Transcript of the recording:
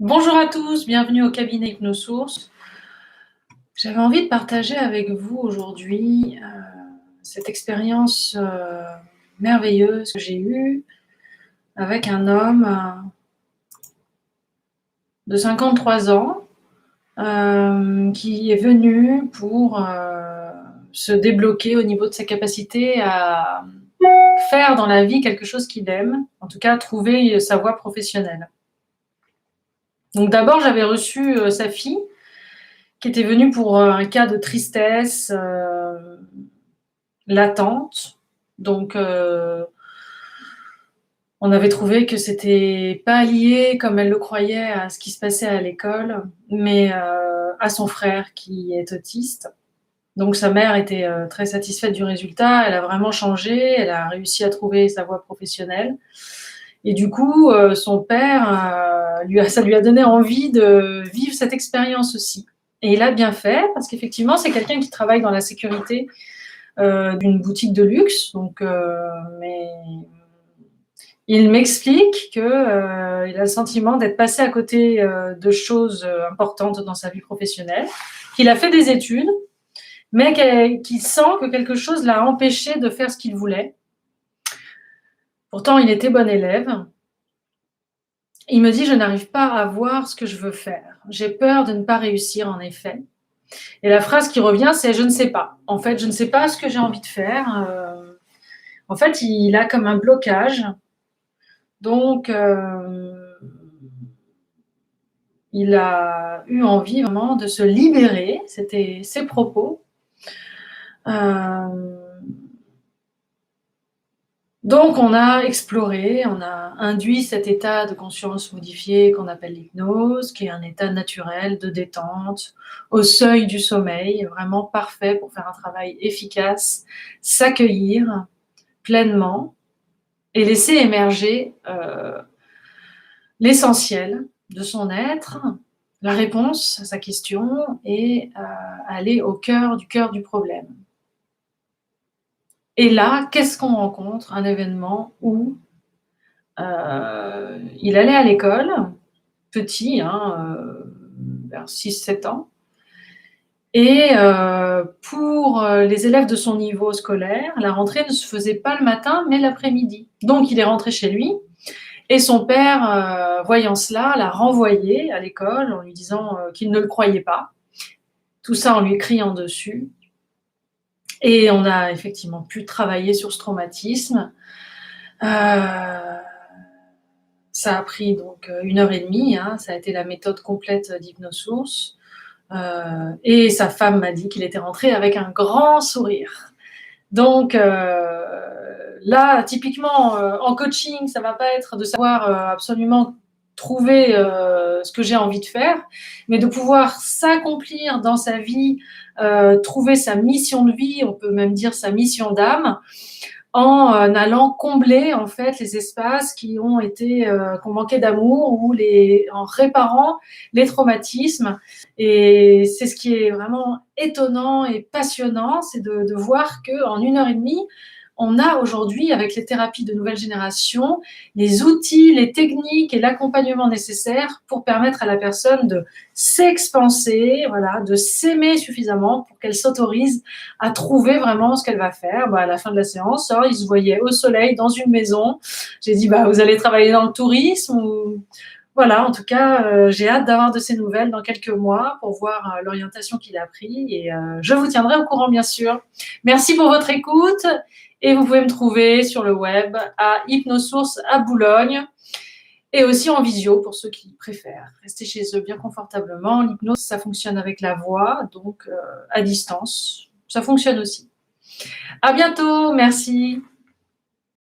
Bonjour à tous, bienvenue au cabinet Hypnosource. J'avais envie de partager avec vous aujourd'hui cette expérience merveilleuse que j'ai eue avec un homme de 53 ans qui est venu pour se débloquer au niveau de sa capacité à faire dans la vie quelque chose qu'il aime, en tout cas trouver sa voie professionnelle. Donc d'abord, j'avais reçu sa fille qui était venue pour un cas de tristesse latente. Donc, on avait trouvé que c'était pas lié, comme elle le croyait, à ce qui se passait à l'école, mais à son frère qui est autiste. Donc sa mère était très satisfaite du résultat, elle a vraiment changé, elle a réussi à trouver sa voie professionnelle. Et du coup, son père, ça lui a donné envie de vivre cette expérience aussi. Et il a bien fait, parce qu'effectivement, c'est quelqu'un qui travaille dans la sécurité d'une boutique de luxe. Donc, mais il m'explique qu'il a le sentiment d'être passé à côté de choses importantes dans sa vie professionnelle, qu'il a fait des études, mais qu'il sent que quelque chose l'a empêché de faire ce qu'il voulait. Pourtant, il était bon élève. Il me dit, je n'arrive pas à voir ce que je veux faire. J'ai peur de ne pas réussir, en effet. Et la phrase qui revient, c'est « je ne sais pas ». En fait, je ne sais pas ce que j'ai envie de faire. En fait, il a comme un blocage. Donc, il a eu envie vraiment de se libérer. C'était ses propos. Donc, on a exploré, on a induit cet état de conscience modifié qu'on appelle l'hypnose, qui est un état naturel de détente, au seuil du sommeil, vraiment parfait pour faire un travail efficace, s'accueillir pleinement et laisser émerger l'essentiel de son être, la réponse à sa question et aller au cœur du problème. Et là, qu'est-ce qu'on rencontre? Un événement où il allait à l'école, petit, vers 6-7 ans, et pour les élèves de son niveau scolaire, la rentrée ne se faisait pas le matin, mais l'après-midi. Donc, il est rentré chez lui, et son père, voyant cela, l'a renvoyé à l'école en lui disant qu'il ne le croyait pas. Tout ça en lui criant dessus. Et on a effectivement pu travailler sur ce traumatisme. Ça a pris donc 1h30, ça a été la méthode complète d'Hypnosource. Et sa femme m'a dit qu'il était rentré avec un grand sourire. Donc là, typiquement, en coaching, ça ne va pas être de savoir absolument trouver ce que j'ai envie de faire, mais de pouvoir s'accomplir dans sa vie, trouver sa mission de vie, on peut même dire sa mission d'âme, en allant combler en fait les espaces qui ont manqué d'amour ou en réparant les traumatismes. Et c'est ce qui est vraiment étonnant et passionnant, c'est de voir qu'en 1h30, on a aujourd'hui, avec les thérapies de nouvelle génération, les outils, les techniques et l'accompagnement nécessaires pour permettre à la personne de s'expanser, voilà, de s'aimer suffisamment pour qu'elle s'autorise à trouver vraiment ce qu'elle va faire. À la fin de la séance, il se voyait au soleil dans une maison. J'ai dit, vous allez travailler dans le tourisme ou... Voilà, en tout cas, j'ai hâte d'avoir de ces nouvelles dans quelques mois pour voir l'orientation qu'il a pris et je vous tiendrai au courant, bien sûr. Merci pour votre écoute et vous pouvez me trouver sur le web à Hypnosource à Boulogne et aussi en visio pour ceux qui préfèrent rester chez eux bien confortablement. L'hypnose, ça fonctionne avec la voix, donc à distance, ça fonctionne aussi. À bientôt, merci.